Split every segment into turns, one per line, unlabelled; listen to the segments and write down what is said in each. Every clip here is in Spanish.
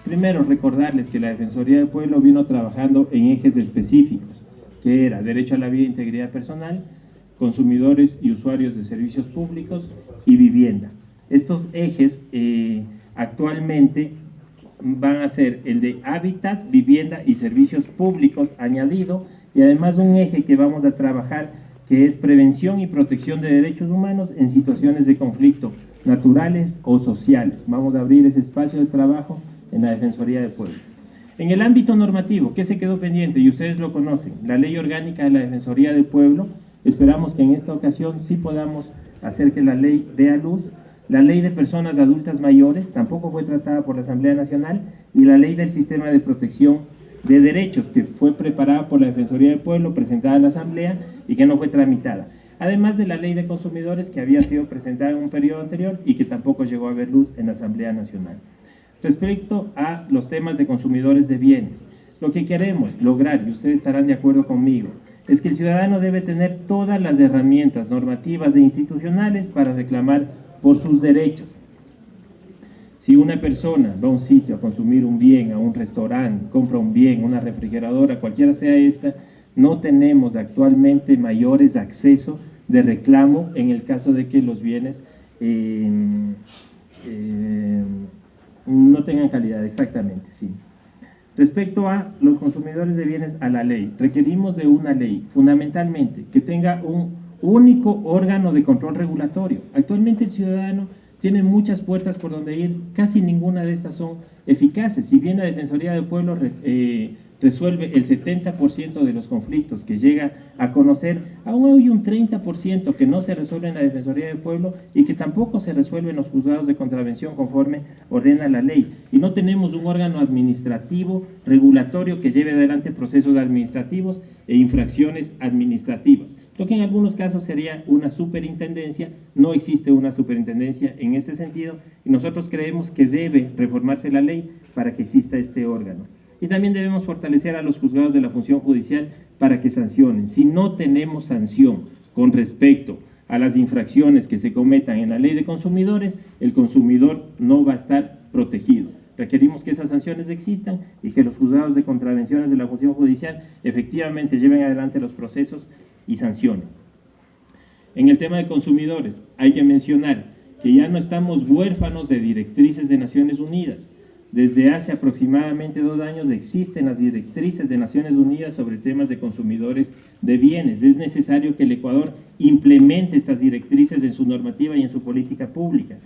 Primero, recordarles que la Defensoría del Pueblo vino trabajando en ejes específicos, que era derecho a la vida e integridad personal, consumidores y usuarios de servicios públicos y vivienda. Estos ejes actualmente van a ser el de hábitat, vivienda y servicios públicos añadido, y además un eje que vamos a trabajar que es prevención y protección de derechos humanos en situaciones de conflicto naturales o sociales. Vamos a abrir ese espacio de trabajo en la Defensoría del Pueblo. En el ámbito normativo, ¿qué se quedó pendiente? Y ustedes lo conocen, la Ley Orgánica de la Defensoría del Pueblo. Esperamos que en esta ocasión sí podamos hacer que la ley dé a luz. La Ley de Personas Adultas Mayores tampoco fue tratada por la Asamblea Nacional, y la Ley del Sistema de Protección de Derechos, que fue preparada por la Defensoría del Pueblo, presentada a la Asamblea y que no fue tramitada. Además de la Ley de Consumidores, que había sido presentada en un periodo anterior y que tampoco llegó a ver luz en la Asamblea Nacional. Respecto a los temas de consumidores de bienes, lo que queremos lograr, y ustedes estarán de acuerdo conmigo, es que el ciudadano debe tener todas las herramientas normativas e institucionales para reclamar por sus derechos. Si una persona va a un sitio a consumir un bien, a un restaurante, compra un bien, una refrigeradora, cualquiera sea esta, no tenemos actualmente mayores accesos de reclamo en el caso de que los bienes no tengan calidad, exactamente, sí. Respecto a los consumidores de bienes, a la ley, requerimos de una ley, fundamentalmente, que tenga un único órgano de control regulatorio. Actualmente el ciudadano tiene muchas puertas por donde ir, casi ninguna de estas son eficaces. Si bien la Defensoría del Pueblo resuelve el 70% de los conflictos que llega a conocer, aún hay un 30% que no se resuelve en la Defensoría del Pueblo y que tampoco se resuelve en los juzgados de contravención conforme ordena la ley. Y no tenemos un órgano administrativo regulatorio que lleve adelante procesos administrativos e infracciones administrativas. Lo que en algunos casos sería una superintendencia. No existe una superintendencia en este sentido, y nosotros creemos que debe reformarse la ley para que exista este órgano. Y también debemos fortalecer a los juzgados de la función judicial para que sancionen. Si no tenemos sanción con respecto a las infracciones que se cometan en la ley de consumidores, el consumidor no va a estar protegido. Requerimos que esas sanciones existan y que los juzgados de contravenciones de la función judicial efectivamente lleven adelante los procesos y sancionen. En el tema de consumidores, hay que mencionar que ya no estamos huérfanos de directrices de Naciones Unidas. Desde hace aproximadamente 2 años existen las directrices de Naciones Unidas sobre temas de consumidores de bienes. Es necesario que el Ecuador implemente estas directrices en su normativa y en su política pública.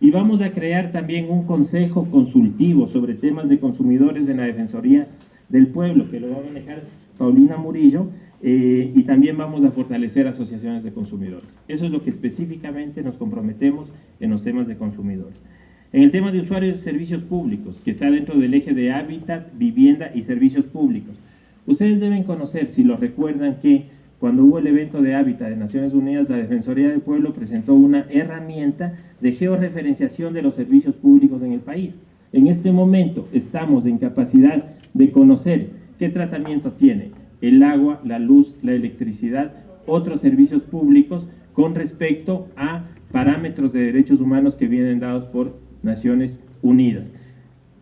Y vamos a crear también un consejo consultivo sobre temas de consumidores en la Defensoría del Pueblo, que lo va a manejar Paulina Murillo, y también vamos a fortalecer asociaciones de consumidores. Eso es lo que específicamente nos comprometemos en los temas de consumidores. En el tema de usuarios de servicios públicos, que está dentro del eje de hábitat, vivienda y servicios públicos, ustedes deben conocer, si lo recuerdan, que cuando hubo el evento de hábitat de Naciones Unidas, la Defensoría del Pueblo presentó una herramienta de georreferenciación de los servicios públicos en el país. En este momento estamos en capacidad de conocer qué tratamiento tiene el agua, la luz, la electricidad, otros servicios públicos con respecto a parámetros de derechos humanos que vienen dados por Naciones Unidas.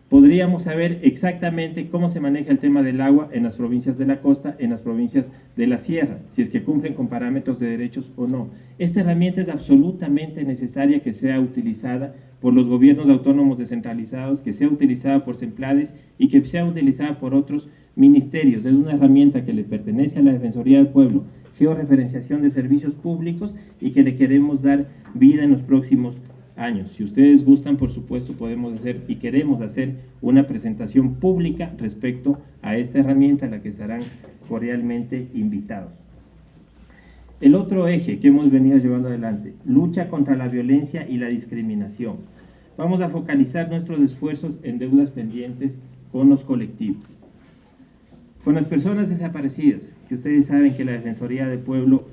Podríamos saber exactamente cómo se maneja el tema del agua en las provincias de la costa, en las provincias de la sierra, si es que cumplen con parámetros de derechos o no. Esta herramienta es absolutamente necesaria que sea utilizada por los gobiernos autónomos descentralizados, que sea utilizada por SEMPLADES y que sea utilizada por otros ministerios. Es una herramienta que le pertenece a la Defensoría del Pueblo, georreferenciación de servicios públicos, y que le queremos dar vida en los próximos años. Si ustedes gustan, por supuesto, podemos hacer y queremos hacer una presentación pública respecto a esta herramienta, a la que estarán cordialmente invitados. El otro eje que hemos venido llevando adelante, lucha contra la violencia y la discriminación. Vamos a focalizar nuestros esfuerzos en deudas pendientes con los colectivos. Con las personas desaparecidas, que ustedes saben que la Defensoría del Pueblo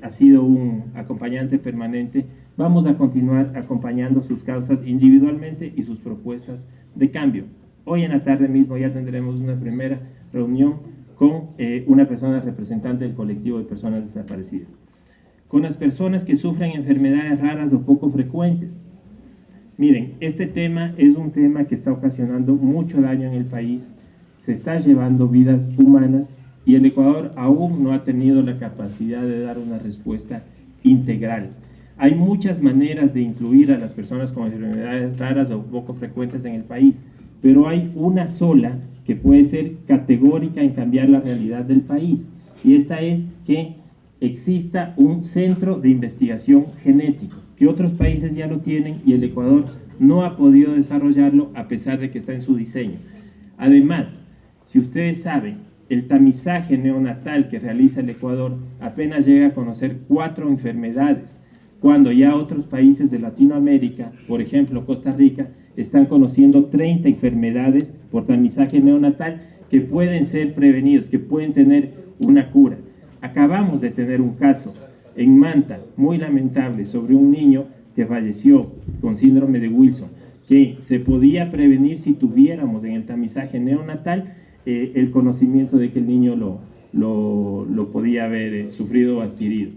ha sido un acompañante permanente, vamos a continuar acompañando sus causas individualmente y sus propuestas de cambio. Hoy en la tarde mismo ya tendremos una primera reunión con una persona representante del colectivo de personas desaparecidas. Con las personas que sufren enfermedades raras o poco frecuentes. Miren, este tema es un tema que está ocasionando mucho daño en el país, se está llevando vidas humanas y el Ecuador aún no ha tenido la capacidad de dar una respuesta integral. Hay muchas maneras de incluir a las personas con enfermedades raras o poco frecuentes en el país, pero hay una sola que puede ser categórica en cambiar la realidad del país, y esta es que exista un centro de investigación genético, que otros países ya lo tienen y el Ecuador no ha podido desarrollarlo a pesar de que está en su diseño. Además, si ustedes saben, el tamizaje neonatal que realiza el Ecuador apenas llega a conocer 4 enfermedades, cuando ya otros países de Latinoamérica, por ejemplo Costa Rica, están conociendo 30 enfermedades por tamizaje neonatal que pueden ser prevenidos, que pueden tener una cura. Acabamos de tener un caso en Manta, muy lamentable, sobre un niño que falleció con síndrome de Wilson, que se podía prevenir si tuviéramos en el tamizaje neonatal el conocimiento de que el niño lo podía haber sufrido o adquirido.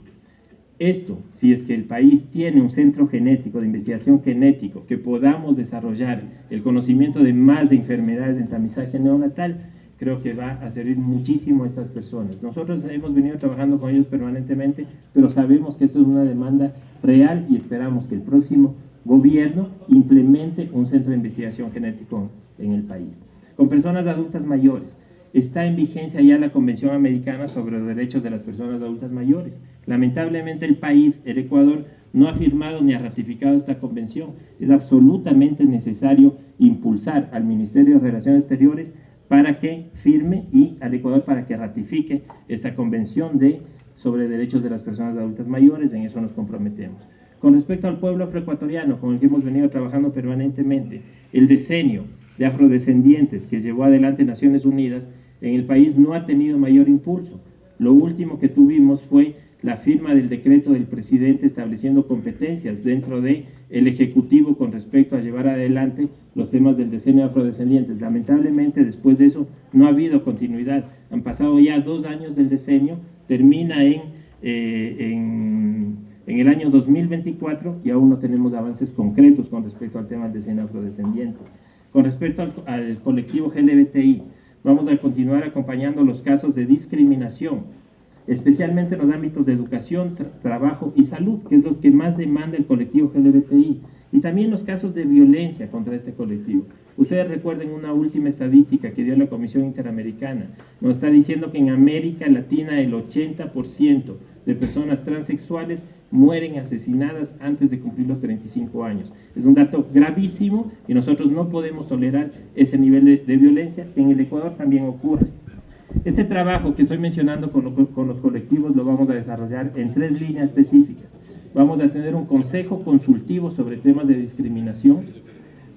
Esto, si es que el país tiene un centro genético de investigación genético, que podamos desarrollar el conocimiento de más de enfermedades en tamizaje neonatal, creo que va a servir muchísimo a estas personas. Nosotros hemos venido trabajando con ellos permanentemente, pero sabemos que esto es una demanda real y esperamos que el próximo gobierno implemente un centro de investigación genético en el país. Con personas adultas mayores, está en vigencia ya la Convención Americana sobre los Derechos de las Personas Adultas Mayores. Lamentablemente el país, el Ecuador, no ha firmado ni ha ratificado esta convención. Es absolutamente necesario impulsar al Ministerio de Relaciones Exteriores para que firme y al Ecuador para que ratifique esta convención sobre derechos de las personas adultas mayores. En eso nos comprometemos. Con respecto al pueblo afroecuatoriano, con el que hemos venido trabajando permanentemente, el decenio de afrodescendientes que llevó adelante Naciones Unidas en el país no ha tenido mayor impulso. Lo último que tuvimos fue la firma del decreto del presidente estableciendo competencias dentro del Ejecutivo con respecto a llevar adelante los temas del decenio de afrodescendientes. Lamentablemente, después de eso, no ha habido continuidad. Han pasado ya 2 años del decenio, termina en el año 2024 y aún no tenemos avances concretos con respecto al tema del decenio afrodescendiente. Con respecto al colectivo LGBTI, vamos a continuar acompañando los casos de discriminación, especialmente en los ámbitos de educación, trabajo y salud, que es los que más demanda el colectivo LGBTI, y también los casos de violencia contra este colectivo. Ustedes recuerden una última estadística que dio la Comisión Interamericana, nos está diciendo que en América Latina el 80% de personas transexuales mueren asesinadas antes de cumplir los 35 años. Es un dato gravísimo y nosotros no podemos tolerar ese nivel de violencia. En el Ecuador también ocurre. Este trabajo que estoy mencionando con los colectivos lo vamos a desarrollar en 3 líneas específicas. Vamos a tener un consejo consultivo sobre temas de discriminación.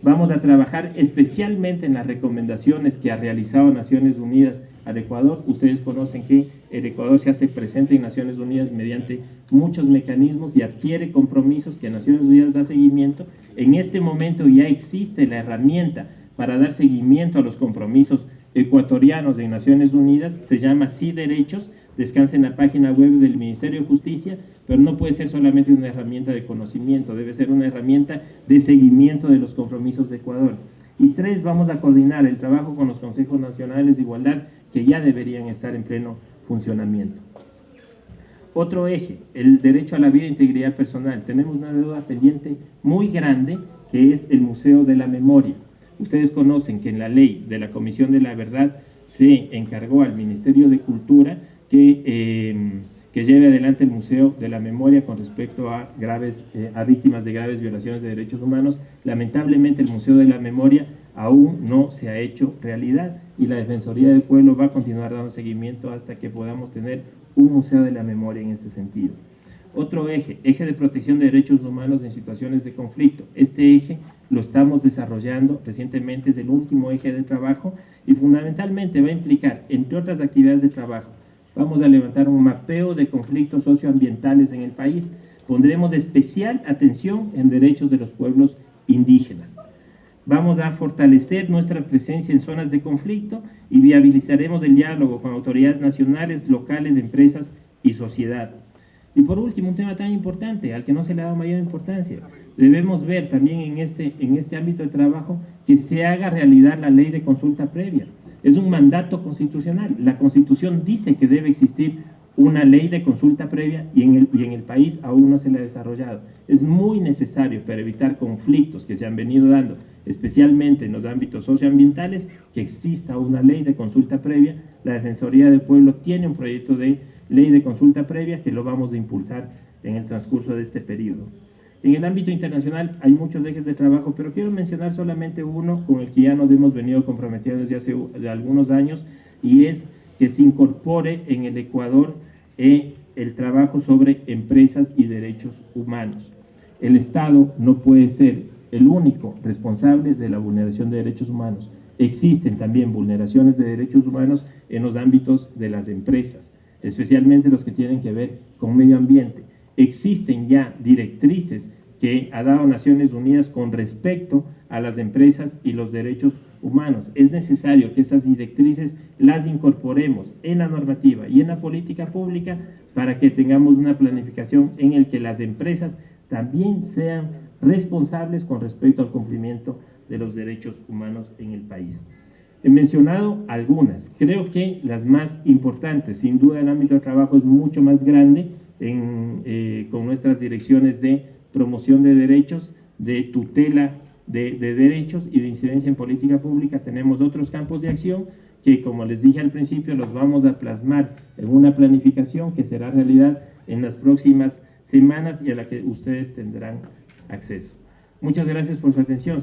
Vamos a trabajar especialmente en las recomendaciones que ha realizado Naciones Unidas al Ecuador. Ustedes conocen que el Ecuador se hace presente en Naciones Unidas mediante muchos mecanismos y adquiere compromisos que Naciones Unidas da seguimiento. En este momento ya existe la herramienta para dar seguimiento a los compromisos ecuatorianos de Naciones Unidas, se llama Sí Derechos, descansa en la página web del Ministerio de Justicia, pero no puede ser solamente una herramienta de conocimiento, debe ser una herramienta de seguimiento de los compromisos de Ecuador. Y 3, vamos a coordinar el trabajo con los consejos nacionales de igualdad que ya deberían estar en pleno funcionamiento. Otro eje, el derecho a la vida e integridad personal. Tenemos una deuda pendiente muy grande que es el Museo de la Memoria. Ustedes conocen que en la ley de la Comisión de la Verdad se encargó al Ministerio de Cultura que lleve adelante el Museo de la Memoria con respecto a víctimas de graves violaciones de derechos humanos. Lamentablemente el Museo de la Memoria aún no se ha hecho realidad y la Defensoría del Pueblo va a continuar dando seguimiento hasta que podamos tener un Museo de la Memoria en este sentido. Otro eje de protección de derechos humanos en situaciones de conflicto. Este eje lo estamos desarrollando recientemente, es el último eje de trabajo y fundamentalmente va a implicar, entre otras actividades de trabajo, vamos a levantar un mapeo de conflictos socioambientales en el país. Pondremos especial atención en derechos de los pueblos indígenas. Vamos a fortalecer nuestra presencia en zonas de conflicto y viabilizaremos el diálogo con autoridades nacionales, locales, empresas y sociedad. Y por último, un tema tan importante al que no se le ha dado mayor importancia. debemos ver también en este ámbito de trabajo que se haga realidad la ley de consulta previa. Es un mandato constitucional. La Constitución dice que debe existir una ley de consulta previa y en el país aún no se la ha desarrollado. Es muy necesario para evitar conflictos que se han venido dando, especialmente en los ámbitos socioambientales, que exista una ley de consulta previa. La Defensoría del Pueblo tiene un proyecto de ley de consulta previa que lo vamos a impulsar en el transcurso de este periodo. En el ámbito internacional hay muchos ejes de trabajo, pero quiero mencionar solamente uno con el que ya nos hemos venido comprometiendo desde hace algunos años, y es que se incorpore en el Ecuador el trabajo sobre empresas y derechos humanos. El Estado no puede ser el único responsable de la vulneración de derechos humanos. Existen también vulneraciones de derechos humanos en los ámbitos de las empresas, especialmente los que tienen que ver con medio ambiente. Existen ya directrices que ha dado Naciones Unidas con respecto a las empresas y los derechos humanos. Es necesario que esas directrices las incorporemos en la normativa y en la política pública para que tengamos una planificación en la que las empresas también sean responsables con respecto al cumplimiento de los derechos humanos en el país. He mencionado algunas, creo que las más importantes. Sin duda el ámbito de trabajo es mucho más grande con nuestras direcciones de promoción de derechos, de tutela de derechos y de incidencia en política pública. Tenemos otros campos de acción que, como les dije al principio, los vamos a plasmar en una planificación que será realidad en las próximas semanas y a la que ustedes tendrán acceso. Muchas gracias por su atención.